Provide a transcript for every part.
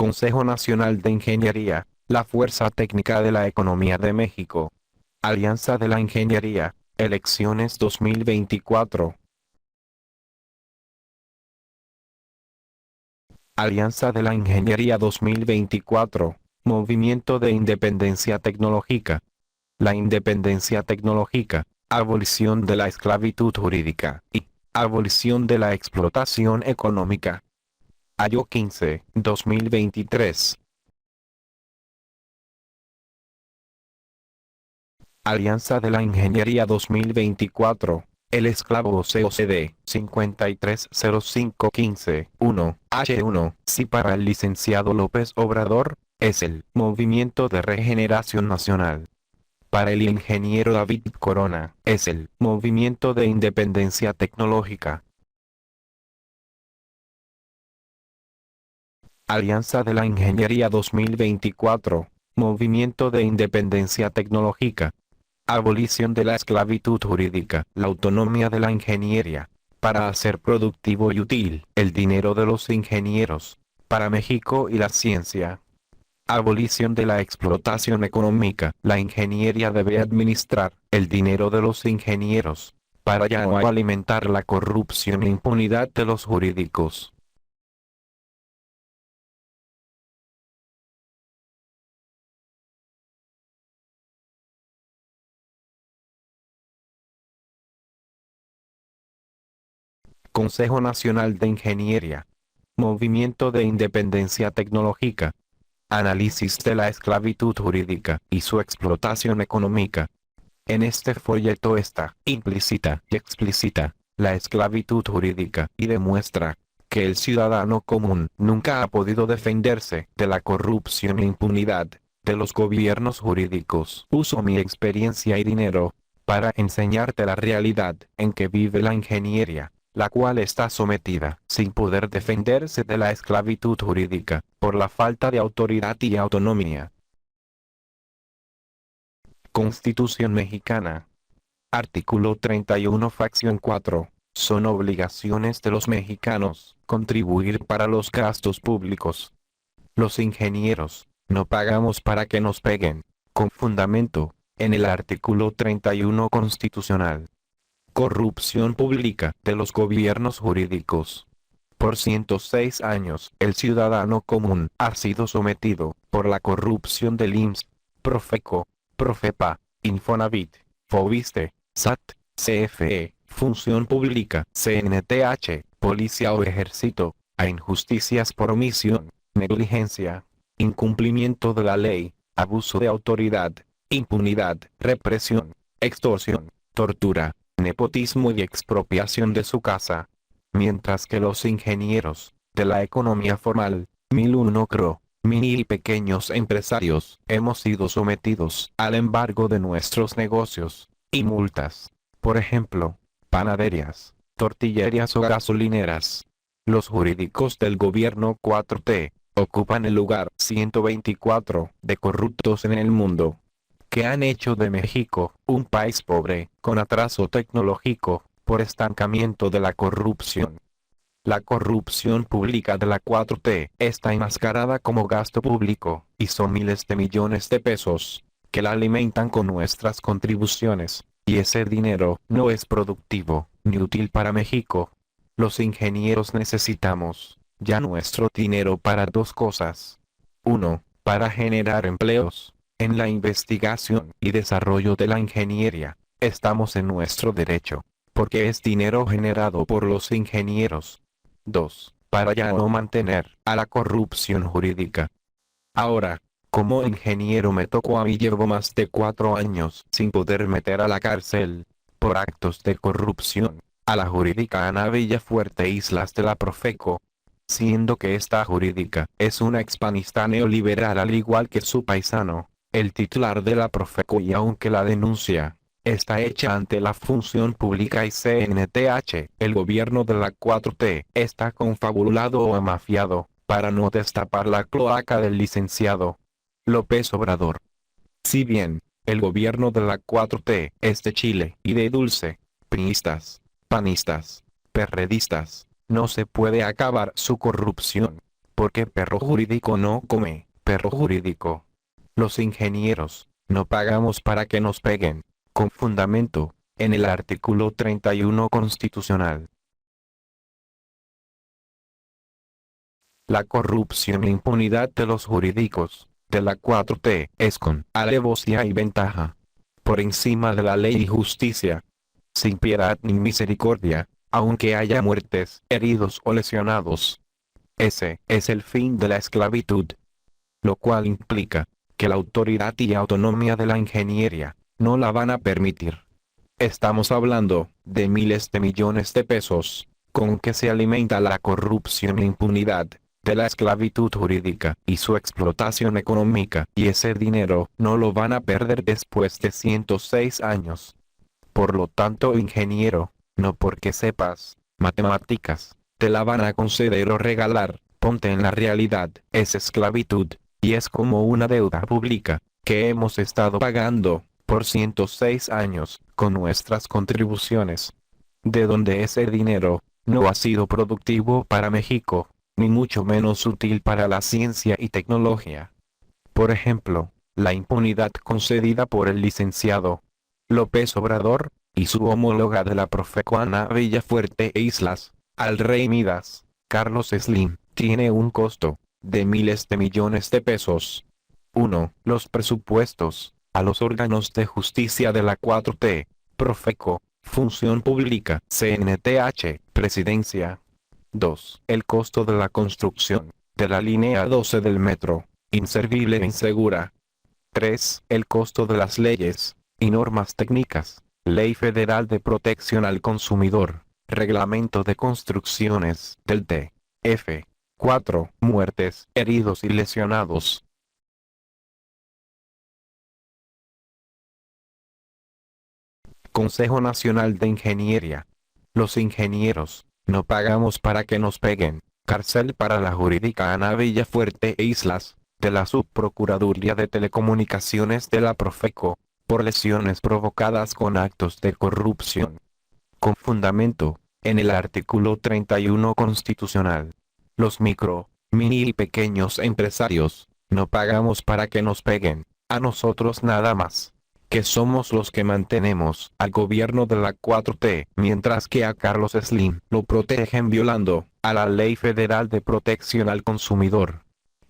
Consejo Nacional de Ingeniería, la Fuerza Técnica de la Economía de México. Alianza de la Ingeniería, elecciones 2024. Alianza de la Ingeniería 2024, Movimiento de Independencia Tecnológica. La independencia tecnológica, abolición de la esclavitud jurídica y abolición de la explotación económica. Mayo 15, 2023. Alianza de la Ingeniería 2024. El esclavo COCD 530515-1 H1. Si para el licenciado López Obrador, es el Movimiento de Regeneración Nacional. Para el ingeniero David Corona, es el Movimiento de Independencia Tecnológica. Alianza de la Ingeniería 2024. Movimiento de Independencia Tecnológica. Abolición de la esclavitud jurídica, la autonomía de la ingeniería, para hacer productivo y útil el dinero de los ingenieros, para México y la ciencia. Abolición de la explotación económica, la ingeniería debe administrar el dinero de los ingenieros, para ya no alimentar la corrupción e impunidad de los jurídicos. Consejo Nacional de Ingeniería. Movimiento de Independencia Tecnológica. Análisis de la esclavitud jurídica y su explotación económica. En este folleto está implícita y explícita la esclavitud jurídica y demuestra que el ciudadano común nunca ha podido defenderse de la corrupción e impunidad de los gobiernos jurídicos. Uso mi experiencia y dinero para enseñarte la realidad en que vive la ingeniería, la cual está sometida, sin poder defenderse de la esclavitud jurídica, por la falta de autoridad y autonomía. Constitución Mexicana. Artículo 31, Fracción 4. Son obligaciones de los mexicanos contribuir para los gastos públicos. Los ingenieros no pagamos para que nos peguen, con fundamento en el artículo 31 constitucional. Corrupción pública de los gobiernos jurídicos. Por 106 años, el ciudadano común ha sido sometido por la corrupción del IMSS, Profeco, Profepa, Infonavit, Fobiste, SAT, CFE, Función Pública, CNTH, Policía o Ejército, a injusticias por omisión, negligencia, incumplimiento de la ley, abuso de autoridad, impunidad, represión, extorsión, tortura, nepotismo y expropiación de su casa. Mientras que los ingenieros de la economía formal, 1001 CRO, mini y pequeños empresarios, hemos sido sometidos al embargo de nuestros negocios y multas. Por ejemplo, panaderías, tortillerías o gasolineras. Los jurídicos del gobierno 4T ocupan el lugar 124 de corruptos en el mundo, que han hecho de México un país pobre, con atraso tecnológico, por estancamiento de la corrupción. La corrupción pública de la 4T está enmascarada como gasto público, y son miles de millones de pesos, que la alimentan con nuestras contribuciones, y ese dinero no es productivo, ni útil para México. Los ingenieros necesitamos ya nuestro dinero para dos cosas. 1. Para generar empleos. En la investigación y desarrollo de la ingeniería, estamos en nuestro derecho, porque es dinero generado por los ingenieros. 2. Para ya no mantener a la corrupción jurídica. Ahora, como ingeniero me tocó a mí, llevo más de 4 años sin poder meter a la cárcel, por actos de corrupción, a la jurídica Ana Villafuerte Islas de la Profeco, siendo que esta jurídica es una expanista neoliberal al igual que su paisano, el titular de la Profeco, y aunque la denuncia está hecha ante la Función Pública y CNTH, el gobierno de la 4T está confabulado o amafiado, para no destapar la cloaca del licenciado López Obrador. Si bien el gobierno de la 4T es de Chile y de dulce, priistas, panistas, perredistas, no se puede acabar su corrupción, Porque perro jurídico no come, perro jurídico. Los ingenieros, no pagamos para que nos peguen, con fundamento, en el artículo 31 constitucional. La corrupción e impunidad de los jurídicos, de la 4T, es con alevosía y ventaja, por encima de la ley y justicia, sin piedad ni misericordia, aunque haya muertes, heridos o lesionados. Ese es el fin de la esclavitud, lo cual implica que la autoridad y autonomía de la ingeniería no la van a permitir. Estamos hablando de miles de millones de pesos, con que se alimenta la corrupción e impunidad de la esclavitud jurídica y su explotación económica, y ese dinero no lo van a perder después de 106 años. Por lo tanto, ingeniero, no porque sepas matemáticas, te la van a conceder o regalar, ponte en la realidad, es esclavitud, y es como una deuda pública, que hemos estado pagando, por 106 años, con nuestras contribuciones. De donde ese dinero, no ha sido productivo para México, ni mucho menos útil para la ciencia y tecnología. Por ejemplo, la impunidad concedida por el licenciado López Obrador, y su homóloga de la Profeco Ana Villafuerte e Islas, al rey Midas, Carlos Slim, tiene un costo de miles de millones de pesos. 1. Los presupuestos a los órganos de justicia de la 4T, Profeco, Función Pública, CNTH, Presidencia. 2. El costo de la construcción de la línea 12 del metro, inservible e insegura. 3. El costo de las leyes y normas técnicas, Ley Federal de Protección al Consumidor, Reglamento de Construcciones del T.F. 4. Muertes, heridos y lesionados. Consejo Nacional de Ingeniería. Los ingenieros, no pagamos para que nos peguen. Cárcel para la jurídica Ana Villafuerte e Islas, de la Subprocuraduría de Telecomunicaciones de la Profeco, por lesiones provocadas con actos de corrupción. Con fundamento, en el artículo 31 constitucional. Los micro, mini y pequeños empresarios, no pagamos para que nos peguen, a nosotros nada más, que somos los que mantenemos al gobierno de la 4T, mientras que a Carlos Slim lo protegen violando a la Ley Federal de Protección al Consumidor.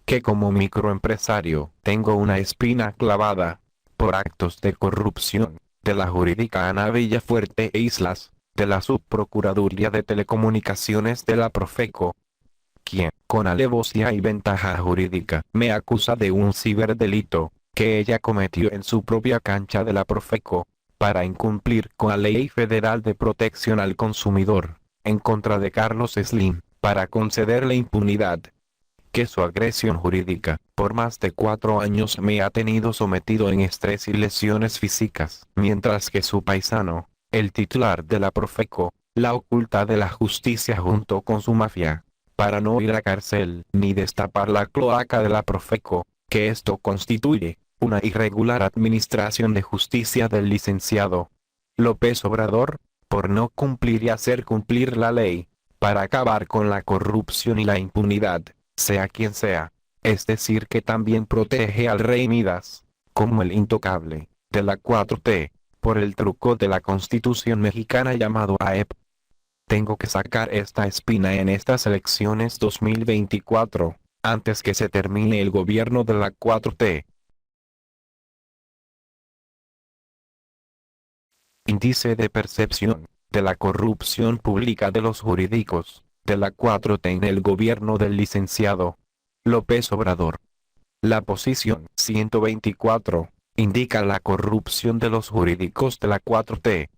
Que como microempresario tengo una espina clavada por actos de corrupción de la jurídica Ana Villafuerte e Islas, de la Subprocuraduría de Telecomunicaciones de la Profeco, quien, con alevosía y ventaja jurídica, me acusa de un ciberdelito que ella cometió en su propia cancha de la Profeco, para incumplir con la Ley Federal de Protección al Consumidor, en contra de Carlos Slim, para concederle impunidad. Que su agresión jurídica, por más de 4 años me ha tenido sometido en estrés y lesiones físicas, mientras que su paisano, el titular de la Profeco, la oculta de la justicia junto con su mafia, para no ir a cárcel ni destapar la cloaca de la Profeco, que esto constituye una irregular administración de justicia del licenciado López Obrador, por no cumplir y hacer cumplir la ley, para acabar con la corrupción y la impunidad, sea quien sea, es decir que también protege al rey Midas, como el intocable, de la 4T, por el truco de la Constitución mexicana llamado AEP. Tengo que sacar esta espina en estas elecciones 2024, antes que se termine el gobierno de la 4T. Índice de percepción de la corrupción pública de los jurídicos de la 4T en el gobierno del licenciado López Obrador. La posición 124 indica la corrupción de los jurídicos de la 4T,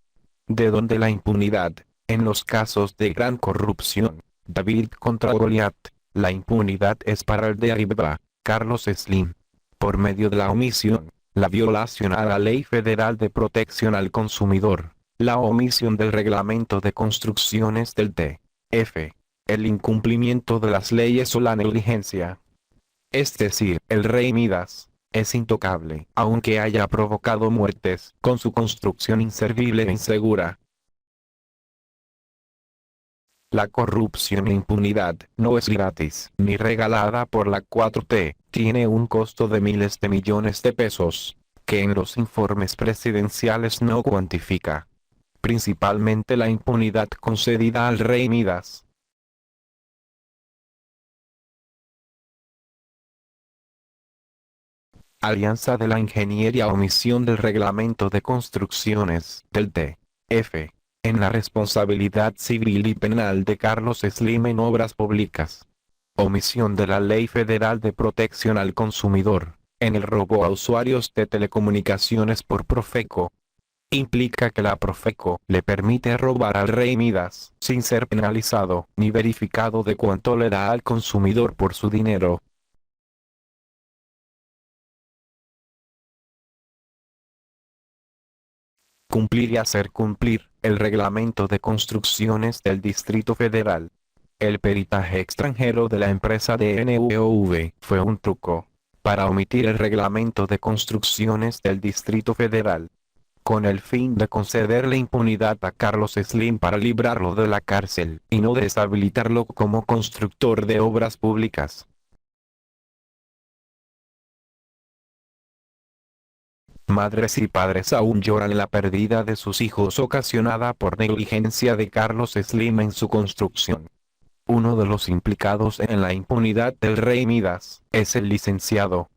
de donde la impunidad, en los casos de gran corrupción, David contra Goliat, la impunidad es para el de arriba, Carlos Slim, por medio de la omisión, la violación a la Ley Federal de Protección al Consumidor, la omisión del reglamento de construcciones del T.F., el incumplimiento de las leyes o la negligencia. Es decir, el rey Midas es intocable, aunque haya provocado muertes con su construcción inservible e insegura. La corrupción e impunidad no es gratis ni regalada por la 4T, tiene un costo de miles de millones de pesos, que en los informes presidenciales no cuantifica. Principalmente la impunidad concedida al rey Midas. Alianza de la Ingeniería, omisión del Reglamento de Construcciones del T.F. en la responsabilidad civil y penal de Carlos Slim en obras públicas. Omisión de la Ley Federal de Protección al Consumidor, en el robo a usuarios de telecomunicaciones por Profeco. Implica que la Profeco le permite robar al rey Midas, sin ser penalizado, ni verificado de cuánto le da al consumidor por su dinero. Cumplir y hacer cumplir el Reglamento de Construcciones del Distrito Federal. El peritaje extranjero de la empresa DNVOV fue un truco para omitir el Reglamento de Construcciones del Distrito Federal, con el fin de concederle impunidad a Carlos Slim para librarlo de la cárcel y no deshabilitarlo como constructor de obras públicas. Madres y padres aún lloran la pérdida de sus hijos ocasionada por negligencia de Carlos Slim en su construcción. Uno de los implicados en la impunidad del rey Midas es el licenciado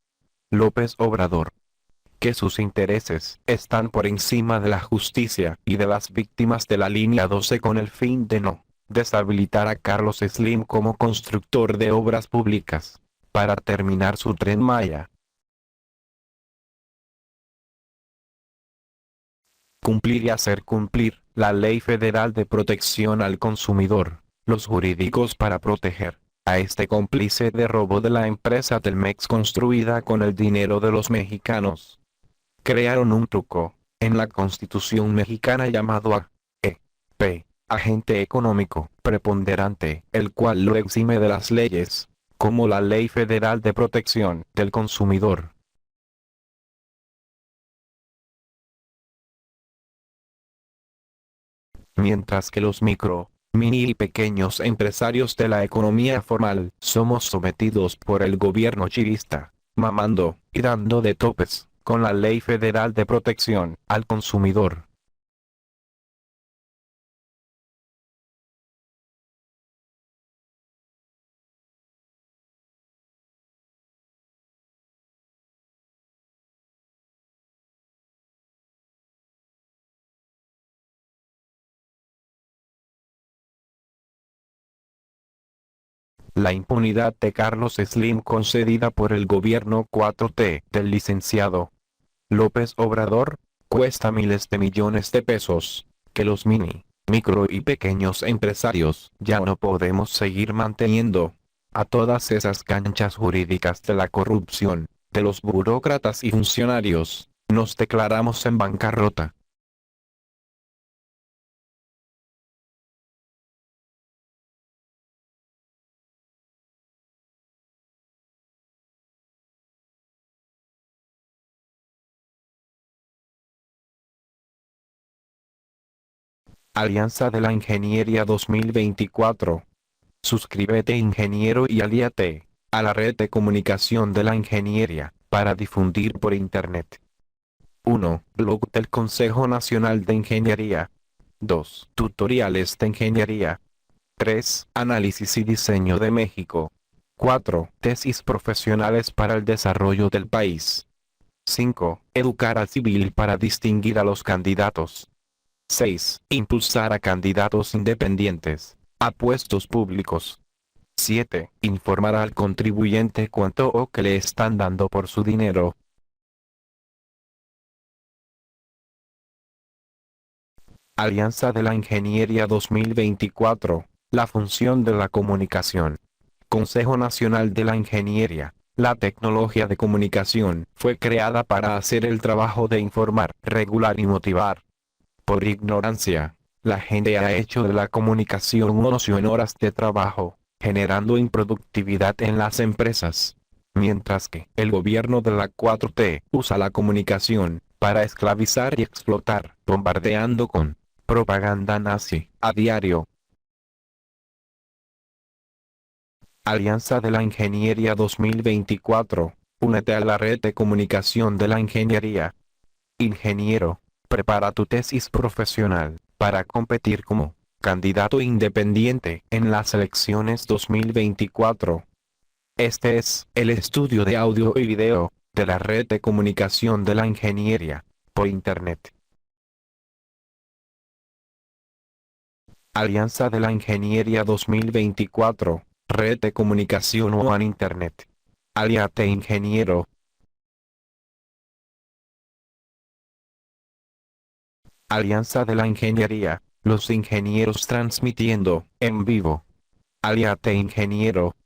López Obrador, que sus intereses están por encima de la justicia y de las víctimas de la línea 12 con el fin de no deshabilitar a Carlos Slim como constructor de obras públicas, para terminar su Tren Maya. Cumplir y hacer cumplir la Ley Federal de Protección al Consumidor, los jurídicos para proteger a este cómplice de robo de la empresa Telmex construida con el dinero de los mexicanos. Crearon un truco en la Constitución mexicana llamado A.E.P., agente económico preponderante, el cual lo exime de las leyes, como la Ley Federal de Protección del Consumidor. Mientras que los micro, mini y pequeños empresarios de la economía formal somos sometidos por el gobierno chirista, mamando y dando de topes con la Ley Federal de Protección al Consumidor. La impunidad de Carlos Slim concedida por el gobierno 4T del licenciado López Obrador, cuesta miles de millones de pesos, que los mini, micro y pequeños empresarios ya no podemos seguir manteniendo. A todas esas canchas jurídicas de la corrupción, de los burócratas y funcionarios, nos declaramos en bancarrota. Alianza de la Ingeniería 2024. Suscríbete ingeniero y alíate a la red de comunicación de la ingeniería, para difundir por Internet. 1. Blog del Consejo Nacional de Ingeniería. 2. Tutoriales de Ingeniería. 3. Análisis y Diseño de México. 4. Tesis profesionales para el desarrollo del país. 5. Educar al civil para distinguir a los candidatos. 6. Impulsar a candidatos independientes a puestos públicos. 7. Informar al contribuyente cuánto o qué le están dando por su dinero. Alianza de la Ingeniería 2024. La función de la comunicación. Consejo Nacional de la Ingeniería. La tecnología de comunicación fue creada para hacer el trabajo de informar, regular y motivar. Por ignorancia, la gente ha hecho de la comunicación un ocio en horas de trabajo, generando improductividad en las empresas. Mientras que el gobierno de la 4T usa la comunicación para esclavizar y explotar, bombardeando con propaganda nazi a diario. Alianza de la Ingeniería 2024. Únete a la red de comunicación de la ingeniería. Ingeniero, prepara tu tesis profesional para competir como candidato independiente en las elecciones 2024. Este es el estudio de audio y video de la red de comunicación de la ingeniería por Internet. Alianza de la Ingeniería 2024. Red de comunicación o en Internet. Aliate ingeniero. Alianza de la Ingeniería. Los ingenieros transmitiendo en vivo. Aliate ingeniero.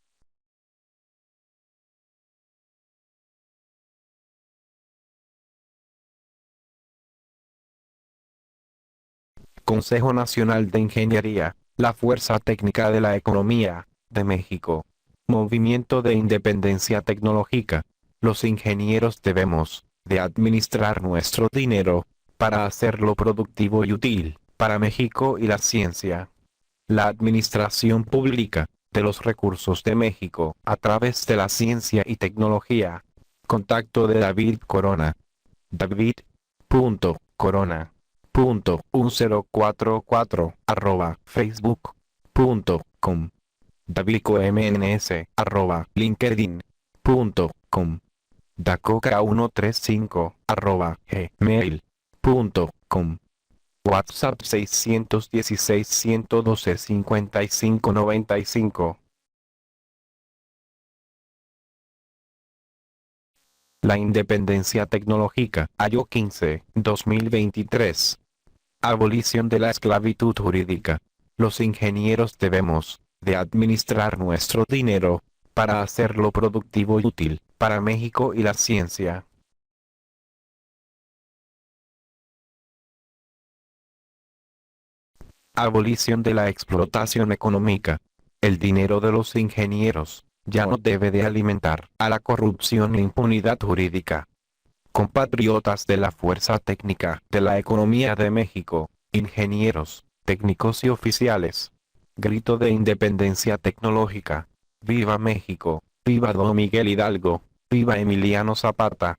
Consejo Nacional de Ingeniería, la Fuerza Técnica de la Economía de México. Movimiento de Independencia Tecnológica. Los ingenieros debemos de administrar nuestro dinero para hacerlo productivo y útil para México y la ciencia. La administración pública de los recursos de México a través de la ciencia y tecnología. Contacto de David Corona. David.corona.1044 davidcomns@linkedin.com dacoca135@gmail.com WhatsApp 616-112-5595. La Independencia Tecnológica, Año 15, 2023. Abolición de la esclavitud jurídica. Los ingenieros debemos de administrar nuestro dinero para hacerlo productivo y útil para México y la ciencia. Abolición de la explotación económica. El dinero de los ingenieros ya no debe de alimentar a la corrupción e impunidad jurídica. Compatriotas de la Fuerza Técnica de la Economía de México, ingenieros, técnicos y oficiales. Grito de independencia tecnológica. ¡Viva México! ¡Viva Don Miguel Hidalgo! ¡Viva Emiliano Zapata!